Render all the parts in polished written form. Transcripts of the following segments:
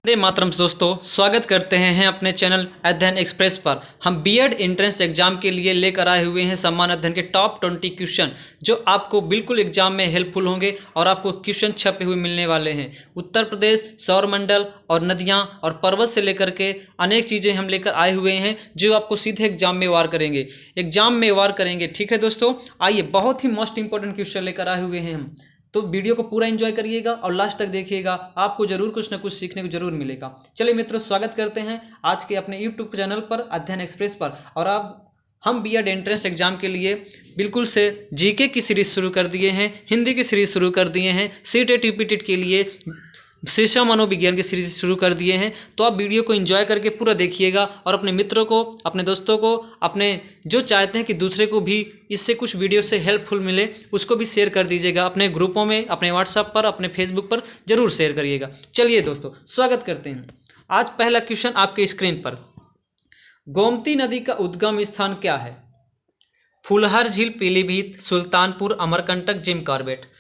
वंदे मातरम दोस्तों, स्वागत करते हैं अपने चैनल अध्ययन एक्सप्रेस पर। हम बीएड एंट्रेंस एग्जाम के लिए लेकर आए हुए हैं सम्मान अध्ययन के टॉप 20 क्वेश्चन जो आपको बिल्कुल एग्जाम में हेल्पफुल होंगे और आपको क्वेश्चन छपे हुए मिलने वाले हैं। उत्तर प्रदेश, सौरमंडल और नदियां और पर्वत से लेकर के अनेक चीज़ें हम लेकर आए हुए हैं जो आपको सीधे एग्जाम में वार करेंगे। ठीक है दोस्तों, आइए बहुत ही मोस्ट इंपॉर्टेंट क्वेश्चन लेकर आए हुए हैं हम। तो वीडियो को पूरा एंजॉय करिएगा और लास्ट तक देखिएगा, आपको जरूर कुछ ना कुछ सीखने को जरूर मिलेगा। चलिए मित्रों, स्वागत करते हैं आज के अपने यूट्यूब चैनल पर अध्ययन एक्सप्रेस पर। और अब हम बीएड एंट्रेंस एग्जाम के लिए बिल्कुल से जीके की सीरीज शुरू कर दिए हैं, हिंदी की सीरीज शुरू कर दिए हैं, सीटेट यूपीटेट के लिए शिक्षा मनोविज्ञान की सीरीज शुरू कर दिए हैं। तो आप वीडियो को एंजॉय करके पूरा देखिएगा और अपने मित्रों को, अपने दोस्तों को, अपने जो चाहते हैं कि दूसरे को भी इससे कुछ वीडियो से हेल्पफुल मिले उसको भी शेयर कर दीजिएगा। अपने ग्रुपों में, अपने व्हाट्सएप पर, अपने फेसबुक पर जरूर शेयर करिएगा। चलिए दोस्तों, स्वागत करते हैं। आज पहला क्वेश्चन आपके स्क्रीन पर, गोमती नदी का उद्गम स्थान क्या है? फुलहर झील, पीलीभीत, सुल्तानपुर, अमरकंटक, जिम कॉर्बेट।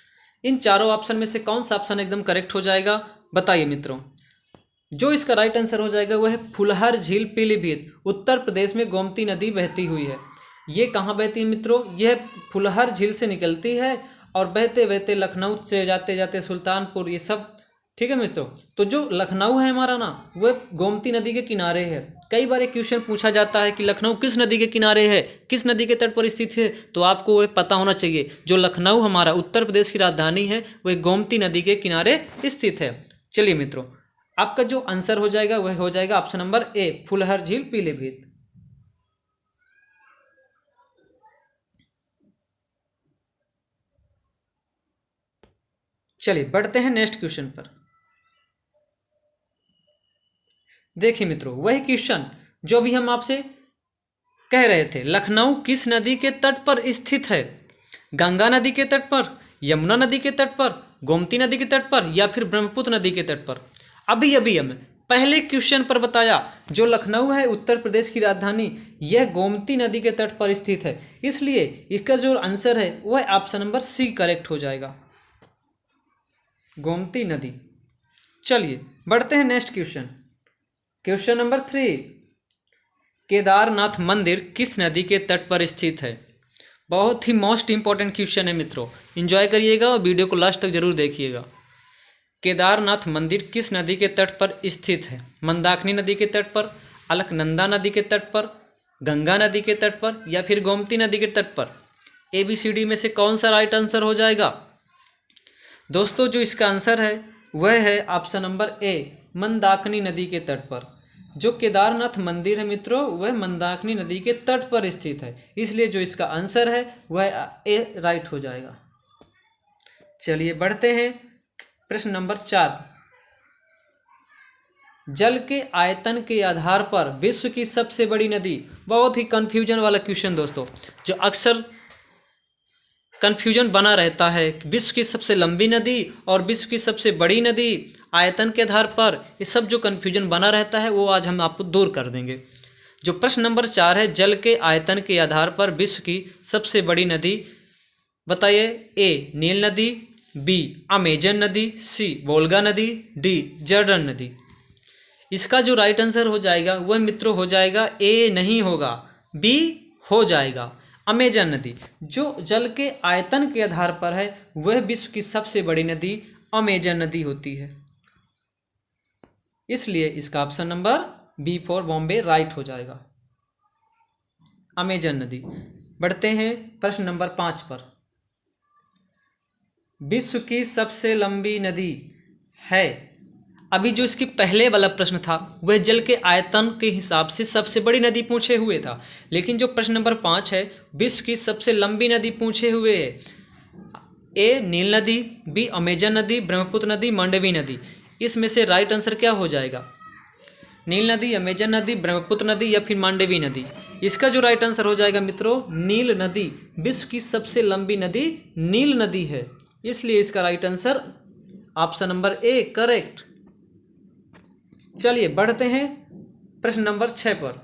इन चारों ऑप्शन में से कौन सा ऑप्शन एकदम करेक्ट हो जाएगा, बताइए मित्रों। जो इसका राइट आंसर हो जाएगा वह है फुलहर झील, पीलीभीत। उत्तर प्रदेश में गोमती नदी बहती हुई है। ये कहाँ बहती है मित्रों? यह फुलहर झील से निकलती है और बहते बहते लखनऊ से जाते जाते सुल्तानपुर, ये सब। ठीक है मित्रों, तो जो लखनऊ है हमारा ना, वह गोमती नदी के किनारे है। कई बार एक क्वेश्चन पूछा जाता है कि लखनऊ किस नदी के किनारे है, किस नदी के तट पर स्थित है, तो आपको वह पता होना चाहिए। जो लखनऊ हमारा उत्तर प्रदेश की राजधानी है वह गोमती नदी के किनारे स्थित है। चलिए मित्रों, आपका जो आंसर हो जाएगा वह हो जाएगा ऑप्शन नंबर ए, फुलहर झील, पीलीभीत। चलिए बढ़ते हैं नेक्स्ट क्वेश्चन पर। देखिए मित्रों, वही क्वेश्चन जो भी हम आपसे कह रहे थे, लखनऊ किस नदी के तट पर स्थित है? गंगा नदी के तट पर, यमुना नदी के तट पर, गोमती नदी के तट पर, या फिर ब्रह्मपुत्र नदी के तट पर? अभी अभी हम पहले क्वेश्चन पर बताया, जो लखनऊ है उत्तर प्रदेश की राजधानी, यह गोमती नदी के तट पर स्थित है। इसलिए इसका जो आंसर है वह ऑप्शन नंबर सी करेक्ट हो जाएगा, गोमती नदी। चलिए बढ़ते हैं next question. Question number 3, Kedarnath मंदिर किस नदी के तट पर स्थित है? बहुत ही मोस्ट इंपॉर्टेंट क्वेश्चन है मित्रों, एंजॉय करिएगा और वीडियो को लास्ट तक जरूर देखिएगा। केदारनाथ मंदिर किस नदी के तट पर स्थित है? मंदाकिनी नदी के तट पर, अलकनंदा नदी के तट पर, गंगा नदी के तट पर, या फिर गोमती नदी के तट पर? ABCD में से कौन सा राइट आंसर हो जाएगा? दोस्तों, जो इसका आंसर है वह है ऑप्शन नंबर ए, मंदाकिनी नदी के तट पर। जो केदारनाथ मंदिर है मित्रों, वह मंदाकिनी नदी के तट पर स्थित है। इसलिए जो इसका आंसर है वह ए राइट हो जाएगा। चलिए बढ़ते हैं प्रश्न नंबर 4, जल के आयतन के आधार पर विश्व की सबसे बड़ी नदी। बहुत ही कंफ्यूजन वाला क्वेश्चन दोस्तों, जो अक्सर कंफ्यूजन बना रहता है। विश्व की सबसे लंबी नदी और विश्व की सबसे बड़ी नदी, आयतन के आधार पर, ये सब जो कंफ्यूजन बना रहता है वो आज हम आपको दूर कर देंगे। जो प्रश्न नंबर 4 है, जल के आयतन के आधार पर विश्व की सबसे बड़ी नदी, बताइए। ए, नील नदी, बी, अमेजन नदी, सी, वोल्गा नदी, डी, जर्डन नदी। इसका जो राइट आंसर हो जाएगा वह मित्रों हो जाएगा ए नहीं होगा, बी हो जाएगा, अमेजन नदी। जो जल के आयतन के आधार पर है वह विश्व की सबसे बड़ी नदी अमेजन नदी होती है। इसलिए इसका option number B for Bombay right हो जाएगा, अमेजन नदी। बढ़ते हैं प्रश्न नंबर 5 पर। विश्व की सबसे लंबी नदी है, अभी जो इसकी पहले वाला प्रश्न था वह जल के आयतन के हिसाब से सबसे बड़ी नदी पूछे हुए था, लेकिन जो प्रश्न नंबर 5 है विश्व की सबसे लंबी नदी पूछे हुए है। ए, नील नदी, बी, अमेजन नदी, ब्रह्मपुत्र नदी, मांडवी नदी। इसमें से राइट आंसर क्या हो जाएगा? नील नदी, अमेजन नदी, ब्रह्मपुत्र नदी, या फिर मांडवी नदी? इसका जो राइट आंसर हो जाएगा मित्रों, नील नदी। विश्व की सबसे लंबी नदी नील नदी है, इसलिए इसका right answer option number A correct. चलिए बढ़ते हैं प्रश्न नंबर 6 पर।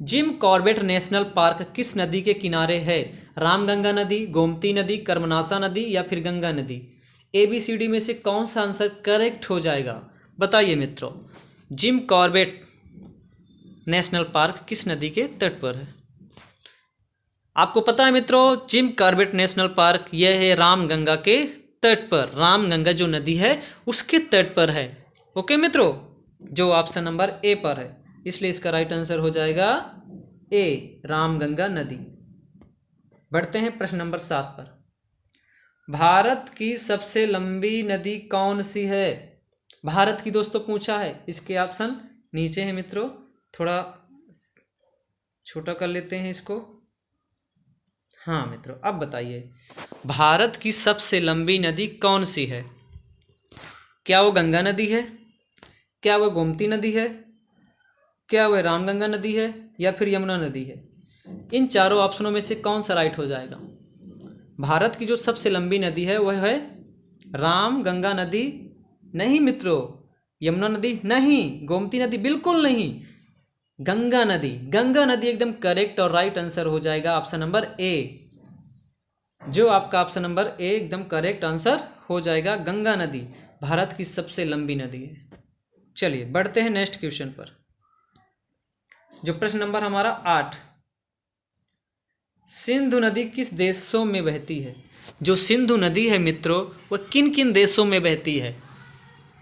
जिम कॉर्बेट नेशनल पार्क किस नदी के किनारे है? रामगंगा नदी, गोमती नदी, कर्मनासा नदी, या फिर गंगा नदी? ABCD में से कौन सा आंसर करेक्ट हो जाएगा? बताइए मित्रों, जिम कॉर्बेट नेशनल पार्क किस नदी के तट पर है? आपको पता है मित्रों, जिम कॉर्बेट नेशनल पार्क यह है रामगंगा के तट पर, रामगंगा जो नदी है उसके तट पर है। ओके मित्रों, जो ऑप्शन नंबर ए पर है, इसलिए इसका राइट आंसर हो जाएगा ए, रामगंगा नदी। बढ़ते हैं प्रश्न नंबर 7 पर। भारत की सबसे लंबी नदी कौन सी है? भारत की दोस्तों पूछा है, इसके ऑप्शन नीचे है मित्रों, थोड़ा छोटा कर लेते हैं इसको। हाँ मित्रों, अब बताइए भारत की सबसे लंबी नदी कौन सी है? क्या वो गंगा नदी है, क्या वह गोमती नदी है, क्या वह रामगंगा नदी है, या फिर यमुना नदी है? इन चारों ऑप्शनों में से कौन सा राइट हो जाएगा? भारत की जो सबसे लंबी नदी है वह है रामगंगा नदी। नहीं मित्रों, यमुना नदी नहीं, गोमती नदी बिल्कुल नहीं, गंगा नदी। गंगा नदी एकदम करेक्ट और राइट आंसर हो जाएगा ऑप्शन नंबर ए। जो आपका ऑप्शन नंबर ए एकदम करेक्ट आंसर हो जाएगा, गंगा नदी भारत की सबसे लंबी नदी है। चलिए बढ़ते हैं नेक्स्ट क्वेश्चन पर, जो प्रश्न नंबर हमारा 8। सिंधु नदी किस देशों में बहती है? जो सिंधु नदी है मित्रों, वह किन किन देशों में बहती है?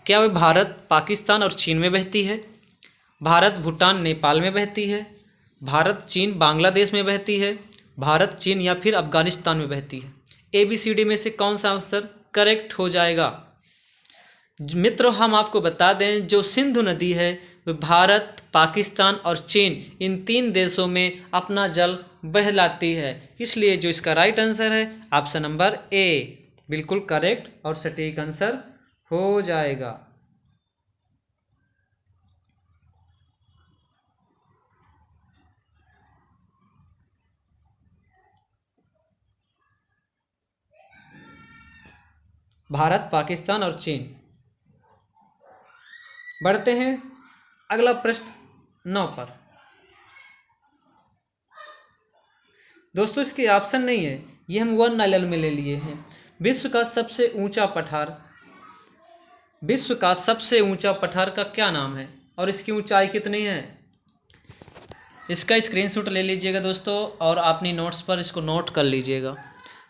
क्या वह भारत, पाकिस्तान और चीन में बहती है, भारत, भूटान, नेपाल में बहती है, भारत, चीन, बांग्लादेश में बहती है, भारत, चीन या फिर अफगानिस्तान में बहती है? ABCD में से कौन सा आंसर करेक्ट हो जाएगा? मित्रों हम आपको बता दें, जो सिंधु नदी है वह भारत, पाकिस्तान और चीन इन 3 देशों में अपना जल बहलाती है, इसलिए जो इसका राइट आंसर है ऑप्शन नंबर ए बिल्कुल करेक्ट और सटीक आंसर हो जाएगा। भारत, पाकिस्तान और चीन। बढ़ते हैं अगला प्रश्न 9 पर। दोस्तों इसके ऑप्शन नहीं है, ये हम 1 नाइलन में ले लिए हैं। विश्व का सबसे ऊंचा पठार, विश्व का सबसे ऊंचा पठार का क्या नाम है और इसकी ऊंचाई कितनी है? इसका स्क्रीनशॉट ले लीजिएगा दोस्तों और अपनी नोट्स पर इसको नोट कर लीजिएगा।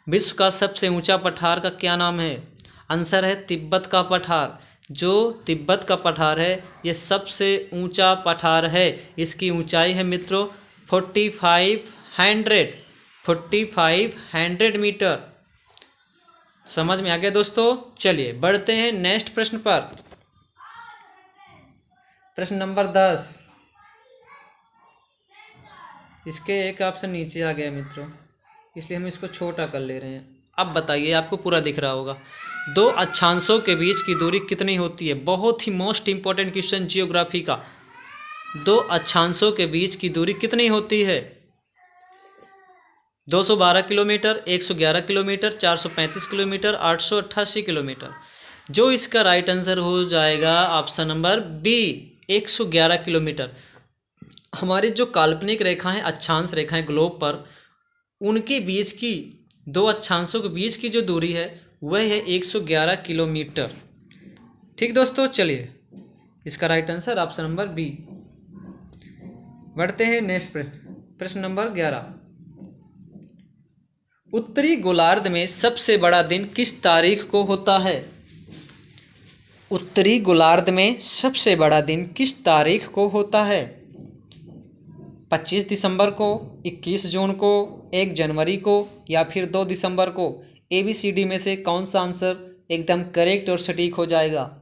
विश्व का सबसे ऊंचा पठार का क्या नाम है? आंसर है तिब्बत का पठार। जो तिब्बत का पठार है ये सबसे ऊंचा पठार है। इसकी ऊंचाई है मित्रों 4500 मीटर। समझ में आ गया दोस्तों? चलिए बढ़ते हैं नेक्स्ट प्रश्न पर, प्रश्न नंबर 10। इसके एक ऑप्शन नीचे आ गया मित्रों, इसलिए हम इसको छोटा कर ले रहे हैं। अब बताइए, आपको पूरा दिख रहा होगा, 2 अक्षांशों के बीच की दूरी कितनी होती है? बहुत ही मोस्ट इंपॉर्टेंट क्वेश्चन जियोग्राफी का। 2 अक्षांशों के बीच की दूरी कितनी होती है? 212 किलोमीटर, 111 किलोमीटर, 435 किलोमीटर, 888 किलोमीटर। जो इसका राइट आंसर हो जाएगा ऑप्शन नंबर बी 111 किलोमीटर। हमारी जो काल्पनिक रेखाएं, अक्षांश रेखाएं ग्लोब पर, उनके बीच की 2 अक्षांशों के बीच की जो दूरी है वह है 111 किलोमीटर। ठीक दोस्तों, चलिए इसका right answer option number B. बढ़ते हैं नेक्स्ट प्रश्न, प्रश्न नंबर 11। उत्तरी गोलार्ध में सबसे बड़ा दिन किस तारीख को होता है? उत्तरी गोलार्ध में सबसे बड़ा दिन किस तारीख को होता है? 25 दिसंबर को, 21 जून को, 1 जनवरी को या फिर 2 दिसंबर को? ABCD में से कौन सा आंसर एकदम करेक्ट और सटीक हो जाएगा?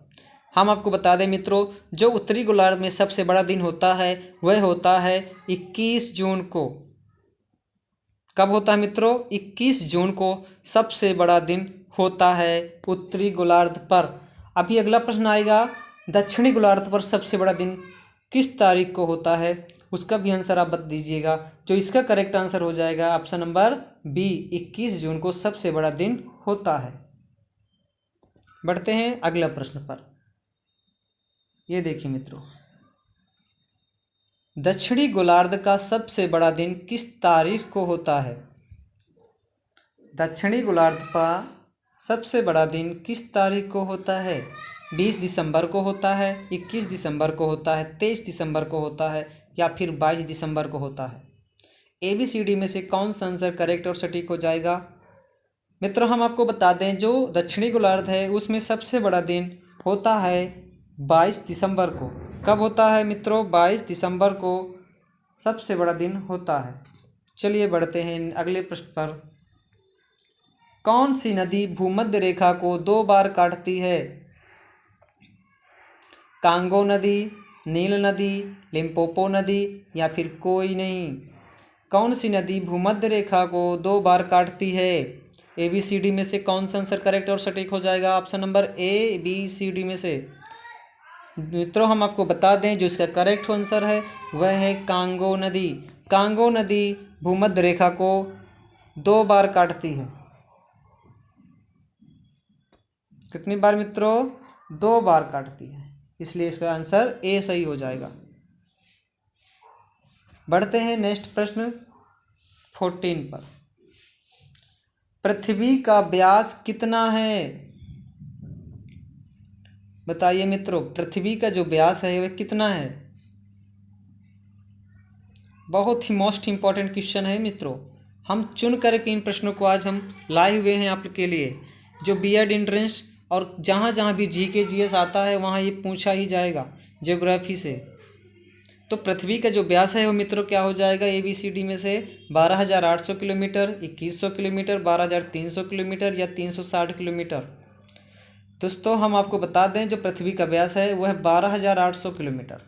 हम आपको बता दें मित्रों, जो उत्तरी गोलार्ध में सबसे बड़ा दिन होता है वह होता है 21 जून को। कब होता है मित्रों? 21 जून को सबसे बड़ा दिन होता है उत्तरी गोलार्ध पर। अभी अगला प्रश्न आएगा, दक्षिणी गोलार्ध पर सबसे बड़ा दिन किस तारीख को होता है? उसका भी आंसर आप बता दीजिएगा। जो इसका करेक्ट आंसर हो जाएगा ऑप्शन नंबर बी 21 जून को सबसे बड़ा दिन होता है। बढ़ते हैं अगला प्रश्न पर। ये देखिए मित्रों, दक्षिणी गोलार्ध का सबसे बड़ा दिन किस तारीख को होता है? दक्षिणी गोलार्ध का सबसे बड़ा दिन किस तारीख को होता है? 20 दिसंबर को होता है, 21 दिसंबर को होता है, 23 दिसंबर को होता है या फिर 22 दिसंबर को होता है। ABCD में से कौन सा आंसर करेक्ट और सटीक हो जाएगा? मित्रों हम आपको बता दें, जो दक्षिणी गोलार्ध है उसमें सबसे बड़ा दिन होता है 22 दिसंबर को। कब होता है मित्रों? 22 दिसंबर को सबसे बड़ा दिन होता है। चलिए बढ़ते हैं अगले प्रश्न पर। कौन सी नदी भूमध्य रेखा को 2 बार काटती है? कांगो नदी, नील नदी, लिम्पोपो नदी या फिर कोई नहीं? कौन सी नदी भूमध्य रेखा को 2 बार काटती है? ABCD में से कौन सा आंसर करेक्ट और सटीक हो जाएगा? ऑप्शन नंबर ABCD में से। मित्रों हम आपको बता दें, जो इसका करेक्ट आंसर है वह है कांगो नदी। कांगो नदी भूमध्य रेखा को 2 बार काटती है। कितनी बार मित्रों? 2 बार काटती है, इसलिए इसका आंसर ए सही हो जाएगा। बढ़ते हैं नेक्स्ट प्रश्न 14 पर। पृथ्वी का व्यास कितना है? बताइए मित्रों, पृथ्वी का जो व्यास है वह कितना है? बहुत ही मोस्ट इम्पॉर्टेंट क्वेश्चन है मित्रों। हम चुन करके इन प्रश्नों को आज हम लाए हुए हैं आप लोग के लिए। जो बीएड एंट्रेंस और जहाँ जहाँ भी जीके जीएस आता है वहाँ ये पूछा ही जाएगा ज्योग्राफी से। तो पृथ्वी का जो व्यास है वो मित्रों क्या हो जाएगा? ABCD में से 12,800 किलोमीटर, 2100 किलोमीटर, 12,300 किलोमीटर या 360 किलोमीटर। दोस्तों हम आपको बता दें, जो पृथ्वी का व्यास है वह 12,800 किलोमीटर।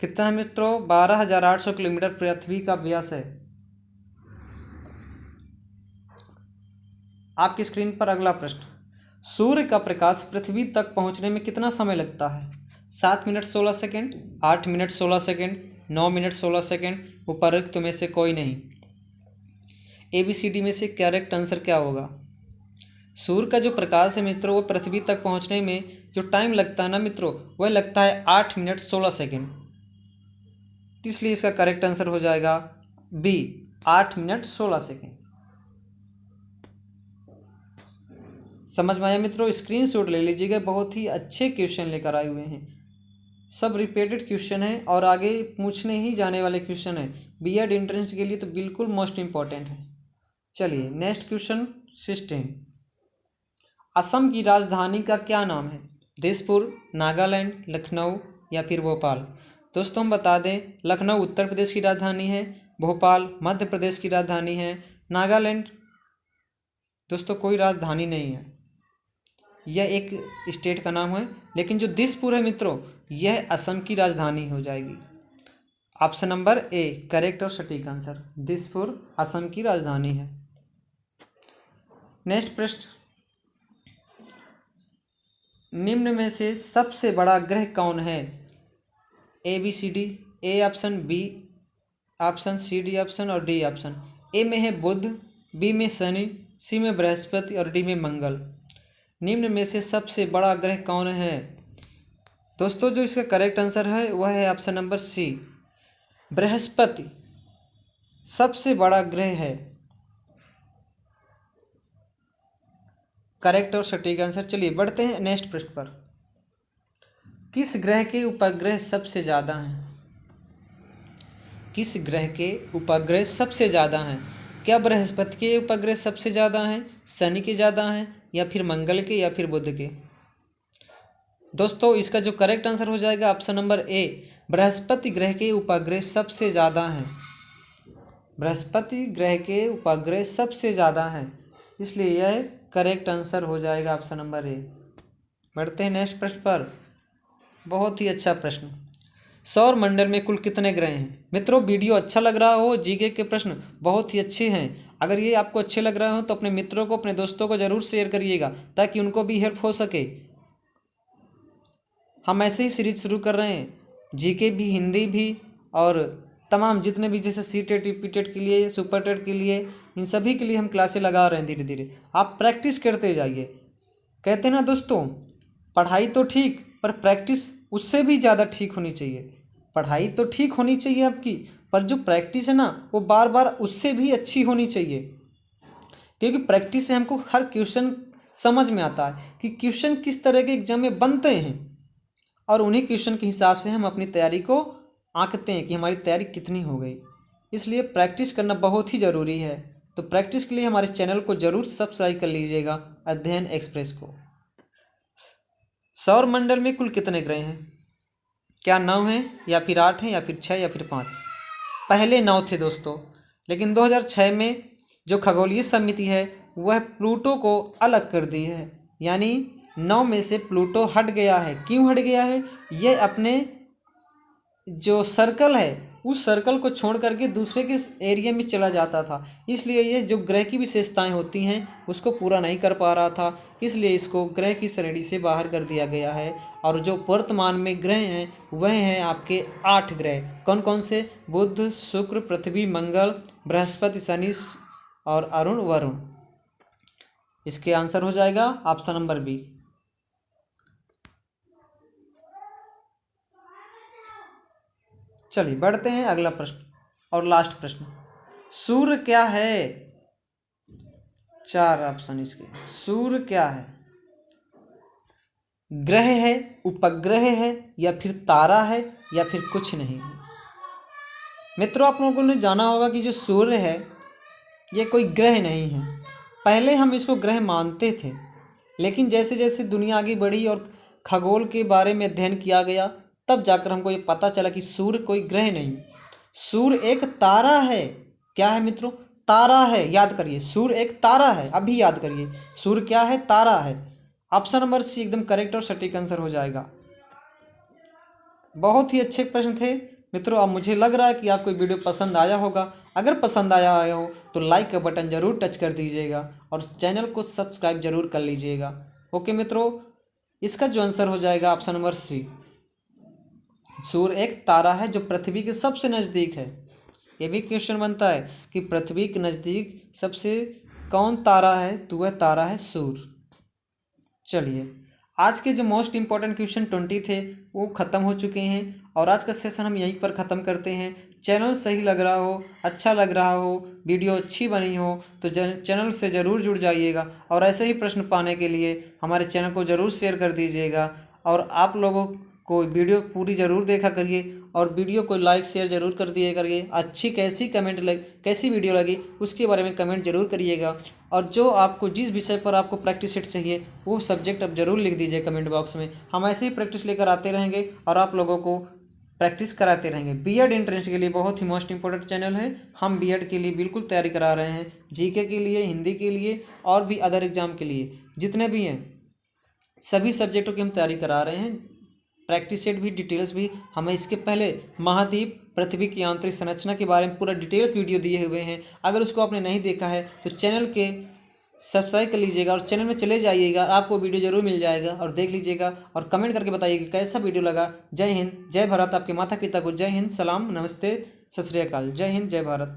कितना है मित्रों? 12,800 किलोमीटर पृथ्वी का व्यास है। आपकी स्क्रीन पर अगला प्रश्न। सूर्य का प्रकाश पृथ्वी तक पहुंचने में कितना समय लगता है? 7 minute 16 second, 8 minute 16 second, 9 minute 16 second, उपरोक्त में से कोई नहीं? ABCD में से करेक्ट आंसर क्या होगा? सूर्य का जो प्रकाश है मित्रों वो पृथ्वी तक पहुंचने में जो टाइम लगता है ना मित्रों, वह लगता है 8 मिनट 16 सेकेंड। इसलिए इसका करेक्ट आंसर हो जाएगा B, 8 मिनट 16 सेकेंड। समझ में आया मित्रों? स्क्रीनशॉट ले लीजिएगा, बहुत ही अच्छे क्वेश्चन लेकर आए हुए हैं। सब रिपीटेड क्वेश्चन है और आगे पूछने ही जाने वाले क्वेश्चन है। बीएड एंट्रेंस के लिए तो बिल्कुल मोस्ट इम्पॉर्टेंट है। चलिए नेक्स्ट क्वेश्चन 16। असम की राजधानी का क्या नाम है? दिसपुर, नागालैंड, लखनऊ या फिर भोपाल? दोस्तों हम बता दें, लखनऊ उत्तर प्रदेश की राजधानी है, भोपाल मध्य प्रदेश की राजधानी है, नागालैंड दोस्तों कोई राजधानी नहीं है, यह एक स्टेट का नाम है। लेकिन जो दिसपुर है मित्रों, यह असम की राजधानी हो जाएगी। ऑप्शन नंबर ए करेक्ट और सटीक आंसर, दिसपुर असम की राजधानी है। नेक्स्ट प्रश्न, निम्न में से सबसे बड़ा ग्रह कौन है? ABCD, A option, B option, CD option और D ऑप्शन। ए में है बुध, बी में शनि, सी में बृहस्पति और डी में मंगल। निम्न में से सबसे बड़ा ग्रह कौन है? दोस्तों जो इसका करेक्ट आंसर है वह है ऑप्शन नंबर सी, बृहस्पति सबसे बड़ा ग्रह है। करेक्ट और सटीक आंसर। चलिए बढ़ते हैं नेक्स्ट प्रश्न पर। किस ग्रह के उपग्रह सबसे ज़्यादा हैं? किस ग्रह के उपग्रह सबसे ज़्यादा हैं? क्या बृहस्पति के उपग्रह सबसे ज़्यादा हैं, शनि के ज़्यादा हैं या फिर मंगल के या फिर बुध के? दोस्तों इसका जो करेक्ट आंसर हो जाएगा ऑप्शन नंबर ए, बृहस्पति ग्रह के उपग्रह सबसे ज़्यादा हैं। बृहस्पति ग्रह के उपग्रह सबसे ज़्यादा हैं, इसलिए यह करेक्ट आंसर हो जाएगा ऑप्शन नंबर ए। बढ़ते हैं नेक्स्ट प्रश्न पर। बहुत ही अच्छा प्रश्न, सौर मंडल में कुल कितने ग्रह हैं? मित्रों वीडियो अच्छा लग रहा हो, जीके के प्रश्न बहुत ही अच्छे हैं। अगर ये आपको अच्छे लग रहे हो तो अपने मित्रों को, अपने दोस्तों को ज़रूर शेयर करिएगा ताकि उनको भी हेल्प हो सके। हम ऐसे ही सीरीज शुरू कर रहे हैं, जीके भी, हिंदी भी और तमाम जितने भी, जैसे सीटेट, रिपीटेड के लिए, सुपर टेट के लिए, इन सभी के लिए हम क्लासें लगा रहे हैं धीरे धीरे। आप प्रैक्टिस करते जाइए। कहते हैं ना दोस्तों, पढ़ाई तो ठीक पर प्रैक्टिस उससे भी ज़्यादा ठीक होनी चाहिए। पढ़ाई तो ठीक होनी चाहिए आपकी, पर जो प्रैक्टिस है ना वो बार बार उससे भी अच्छी होनी चाहिए, क्योंकि प्रैक्टिस से हमको हर क्वेश्चन समझ में आता है कि क्वेश्चन किस तरह के एग्जाम में बनते हैं, और उन्हीं क्वेश्चन के हिसाब से हम अपनी तैयारी को आंकते हैं कि हमारी तैयारी कितनी हो गई। इसलिए प्रैक्टिस करना बहुत ही ज़रूरी है। तो प्रैक्टिस के लिए हमारे चैनल को ज़रूर सब्सक्राइब कर लीजिएगा, अध्ययन एक्सप्रेस को। सौर मंडल में कुल कितने ग्रह हैं? क्या 9 हैं, या फिर 8 हैं, या फिर 6, या फिर 5? पहले 9 थे दोस्तों, लेकिन 2006 में जो खगोलीय समिति है वह प्लूटो को अलग कर दी है, यानी 9 में से प्लूटो हट गया है। क्यों हट गया है? यह अपने जो सर्कल है उस सर्कल को छोड़ करके दूसरे के एरिया में चला जाता था, इसलिए ये जो ग्रह की विशेषताएं होती हैं उसको पूरा नहीं कर पा रहा था, इसलिए इसको ग्रह की श्रेणी से बाहर कर दिया गया है। और जो वर्तमान में ग्रह हैं वह हैं आपके 8 ग्रह। कौन कौन से? बुध, शुक्र, पृथ्वी, मंगल, बृहस्पति, शनि और अरुण, वरुण। इसके आंसर हो जाएगा ऑप्शन नंबर बी। चलिए बढ़ते हैं अगला प्रश्न और लास्ट प्रश्न। सूर्य क्या है? 4 ऑप्शन इसके। सूर्य क्या है? ग्रह है, उपग्रह है, या फिर तारा है, या फिर कुछ नहीं है? मित्रों, आप लोगों ने जाना होगा कि जो सूर्य है ये कोई ग्रह नहीं है। पहले हम इसको ग्रह मानते थे, लेकिन जैसे जैसे दुनिया आगे बढ़ी और खगोल के बारे में अध्ययन किया गया तब जाकर हमको ये पता चला कि सूर्य कोई ग्रह नहीं, सूर्य एक तारा है। क्या है मित्रों? तारा है। याद करिए, सूर्य एक तारा है। अभी याद करिए, सूर्य क्या है? तारा है। ऑप्शन नंबर सी एकदम करेक्ट और सटीक आंसर हो जाएगा। बहुत ही अच्छे प्रश्न थे मित्रों। अब मुझे लग रहा है कि आपको वीडियो पसंद आया होगा। अगर पसंद आया हो तो लाइक का बटन ज़रूर टच कर दीजिएगा और चैनल को सब्सक्राइब जरूर कर लीजिएगा। ओके मित्रों, इसका जो आंसर हो जाएगा ऑप्शन नंबर सी। सूर्य एक तारा है जो पृथ्वी के सबसे नज़दीक है। ये भी क्वेश्चन बनता है कि पृथ्वी के नज़दीक सबसे कौन तारा है, तो वह तारा है सूर्य। चलिए, आज के जो मोस्ट इम्पॉर्टेंट क्वेश्चन 20 थे वो ख़त्म हो चुके हैं और आज का सेशन हम यहीं पर ख़त्म करते हैं। चैनल सही लग रहा हो, अच्छा लग रहा हो, वीडियो अच्छी बनी हो तो चैनल से ज़रूर जुड़ जाइएगा और ऐसे ही प्रश्न पाने के लिए हमारे चैनल को ज़रूर शेयर कर दीजिएगा। और आप लोगों को वीडियो पूरी ज़रूर देखा करिए और वीडियो को लाइक शेयर ज़रूर कर दिया करिए। अच्छी कैसी वीडियो लगी उसके बारे में कमेंट जरूर करिएगा। और जो आपको जिस विषय पर आपको प्रैक्टिस सेट चाहिए वो सब्जेक्ट अब जरूर लिख दीजिए कमेंट बॉक्स में। हम ऐसे ही प्रैक्टिस लेकर आते रहेंगे और आप लोगों को प्रैक्टिस कराते रहेंगे। बीएड एंट्रेंस के लिए बहुत ही मोस्ट इंपॉर्टेंट चैनल है। हम बीएड के लिए बिल्कुल तैयारी करा रहे हैं, जीके के लिए, हिंदी के लिए और भी अदर एग्जाम के लिए जितने भी हैं सभी सब्जेक्टों की हम तैयारी करा रहे हैं। प्रैक्टिस सेट भी, डिटेल्स भी। हमें इसके पहले महाद्वीप, पृथ्वी की आंतरिक संरचना के बारे में पूरा डिटेल्स वीडियो दिए हुए हैं। अगर उसको आपने नहीं देखा है तो चैनल के सब्सक्राइब कर लीजिएगा और चैनल में चले जाइएगा, आपको वीडियो जरूर मिल जाएगा और देख लीजिएगा और कमेंट करके बताइएगा कैसा वीडियो लगा। जय हिंद, जय भारत। आपके माता पिता को जय हिंद, सलाम, नमस्ते, सत श्री अकाल। जय हिंद, जय भारत।